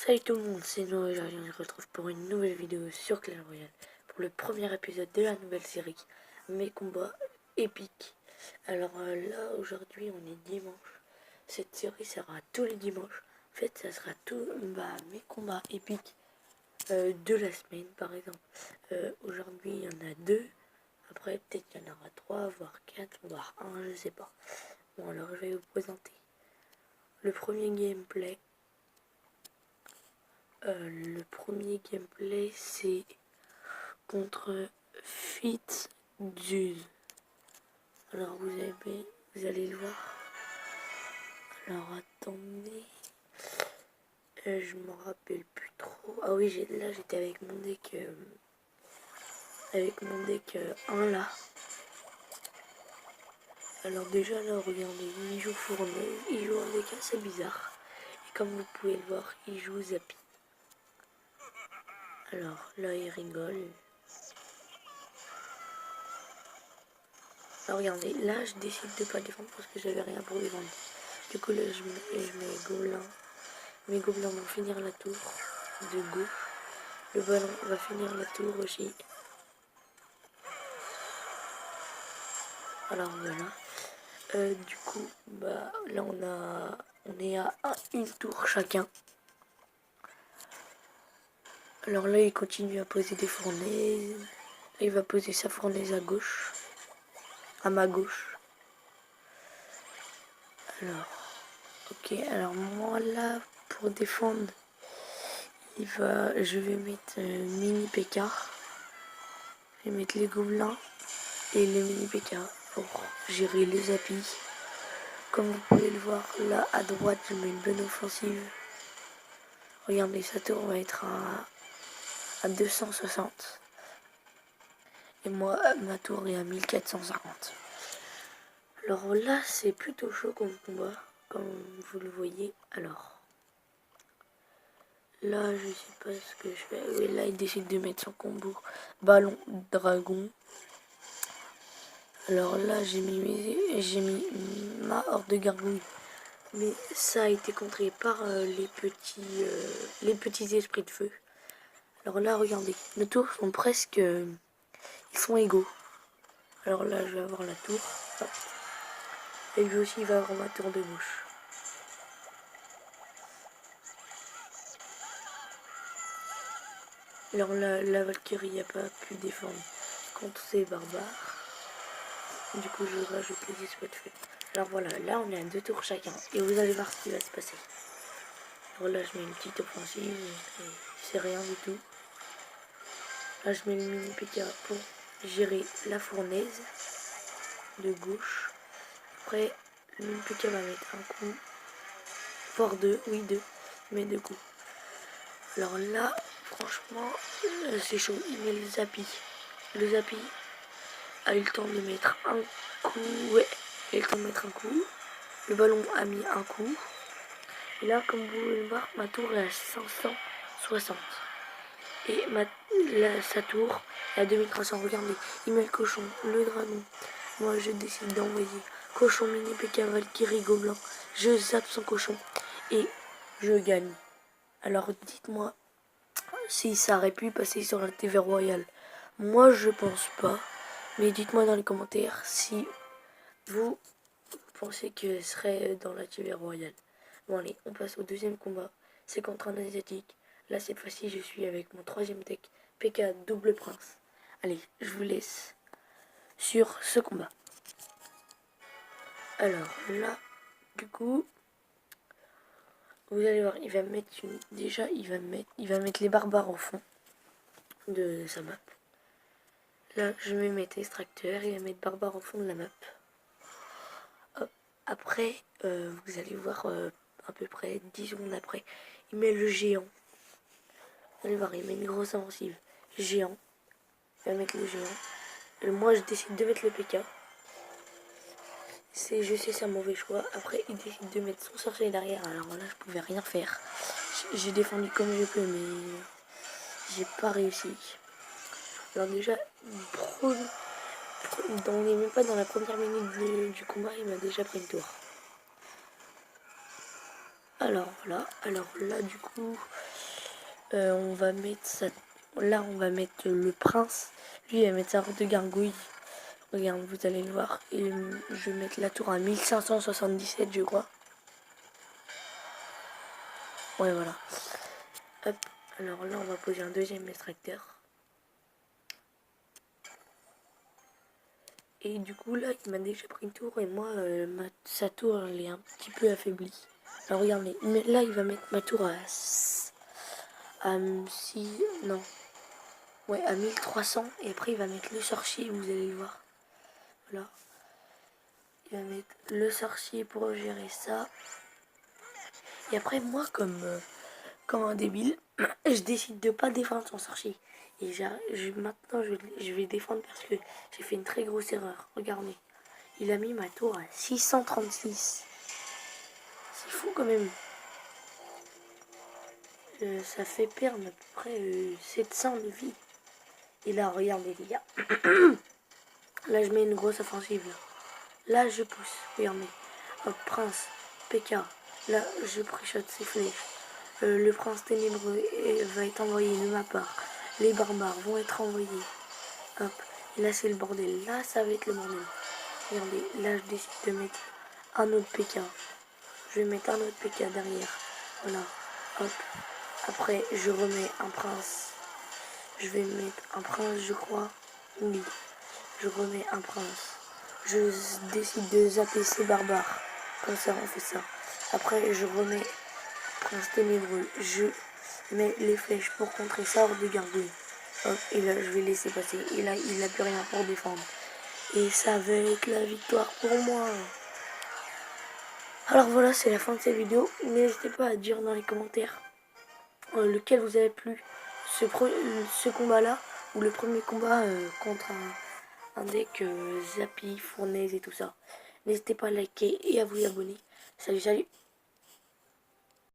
Salut tout le monde, c'est Noé, on se retrouve pour une nouvelle vidéo sur Clash Royale pour le premier épisode de la nouvelle série, mes combats épiques. Alors là, aujourd'hui, on est dimanche. Cette série sera tous les dimanches. En fait, ça sera tout mes combats épiques de la semaine, par exemple. Aujourd'hui, il y en a 2. Après, peut-être qu'il y en aura 3, voire 4, voire 1, je sais pas. Bon, alors je vais vous présenter le premier gameplay. Le premier gameplay, c'est contre FitzJuice. Alors vous allez le voir. Alors attendez, je me rappelle plus trop. Ah oui, là j'étais avec mon deck, 1 là. Alors déjà là, regardez, il joue fourneuse, il joue un deck assez bizarre. Et comme vous pouvez le voir, il joue Zappy. Alors là, il rigole. Alors regardez, là je décide de pas défendre parce que j'avais rien pour défendre. Du coup là je mets gobelins. Mes gobelins vont finir la tour de gauche. Le ballon va finir la tour aussi. Alors voilà. Du coup, là on est à une tour chacun. Alors là il continue à poser des fournaises. Là, il va poser sa fournaise à gauche. À ma gauche. Alors, ok, alors moi là, pour défendre, je vais mettre mini PK. Je vais mettre les gobelins et les mini PK pour gérer les applis. Comme vous pouvez le voir, là à droite, je mets une bonne offensive. Regardez, sa tour va être à 260. Et moi, ma tour est à 1450. Alors là, c'est plutôt chaud comme combat, comme vous le voyez. Alors, là, je sais pas ce que je fais. Oui, là, il décide de mettre son combo ballon dragon. Alors là, j'ai mis ma horde de gargouilles. Mais ça a été contré par les petits esprits de feu. Alors là, regardez, nos tours sont presque... ils sont égaux. Alors là, je vais avoir la tour. Hop. Et lui aussi, il va avoir ma tour de gauche. Alors là, la Valkyrie n'a pas pu défendre contre ces barbares. Du coup, je rajoute les esprits de feu. Alors voilà, là, on est à 2 tours chacun. Et vous allez voir ce qui va se passer. Alors là, je mets une petite offensive. C'est rien du tout. Là, je mets le mini PK pour gérer la fournaise de gauche. Après, le mini PK va mettre un coup. Voire 2, oui 2. Mais 2 coups. Alors là, franchement, c'est chaud. Il met le Zappy. Le Zappy a eu le temps de mettre un coup. Ouais, il a eu le temps de mettre un coup. Le ballon a mis un coup. Et là, comme vous pouvez le voir, ma tour est à 560. Et sa tour est à 2300. Regardez, il met le cochon, le dragon. Moi, je décide d'envoyer cochon, mini PK, Valkyrie, gobelin. Je zappe son cochon et je gagne. Alors, dites-moi si ça aurait pu passer sur la TV Royale. Moi, je pense pas. Mais dites-moi dans les commentaires si vous pensez que ce serait dans la TV Royale. Bon, allez, on passe au deuxième combat. C'est contre un asiatique. Là, cette fois-ci, je suis avec mon troisième deck, PK double prince. Allez, je vous laisse sur ce combat. Alors là, du coup, vous allez voir, il va mettre il va mettre les barbares au fond de sa map. Là, je vais mettre extracteur, il va mettre barbare au fond de la map. Hop. Après, vous allez voir à peu près 10 secondes après, il met le géant. Vous allez voir, il met une grosse offensive. Géant. Il va mettre le géant. Et moi, je décide de mettre le PK. Je sais, c'est un mauvais choix. Après, il décide de mettre son sorcier derrière. Alors là, je pouvais rien faire. J'ai défendu comme je peux, mais j'ai pas réussi. Alors déjà, même pas dans la première minute du combat, il m'a déjà pris une tour. Alors voilà. Alors là, du coup, On va mettre ça. Là, on va mettre le prince. Lui, il va mettre sa route de gargouille. Regarde, vous allez le voir. Et je vais mettre la tour à 1577, je crois. Ouais, voilà. Hop. Alors là, on va poser un deuxième extracteur. Et du coup, là, il m'a déjà pris une tour. Et moi, sa tour, elle est un petit peu affaiblie. Alors, regardez. Mais là, il va mettre ma tour à 6... Non. Ouais, à 1300. Et après, il va mettre le sorcier. Vous allez le voir. Voilà. Il va mettre le sorcier pour gérer ça. Et après, moi, comme un débile, je décide de pas défendre son sorcier. Et maintenant, je vais défendre parce que j'ai fait une très grosse erreur. Regardez. Il a mis ma tour à 636. C'est fou quand même. Ça fait perdre à peu près 700 de vie. Et là, regardez les gars. Là, je mets une grosse offensive. Là, je pousse. Regardez. Hop, prince, PK. Là, je préchote ses flèches. Le prince ténébreux va être envoyé de ma part. Les barbares vont être envoyés. Hop. Et là, c'est le bordel. Là, ça va être le bordel. Regardez. Là, je décide de mettre un autre PK. Je vais mettre un autre PK derrière. Voilà. Hop. Après, je remets un prince. Je vais mettre un prince, je crois. Oui. Je remets un prince. Je décide de zapper ces barbares. Comme ça, on fait ça. Après, je remets prince ténébreux. Je mets les flèches pour contrer ça hors de gargouille. Hop, et là, je vais laisser passer. Et là, il n'a plus rien pour défendre. Et ça va être la victoire pour moi. Alors voilà, c'est la fin de cette vidéo. N'hésitez pas à dire dans les commentaires lequel vous avez plu. Ce combat-là ou le premier combat contre un deck Zappy, Fournaise et tout ça. N'hésitez pas à liker et à vous abonner. Salut, salut!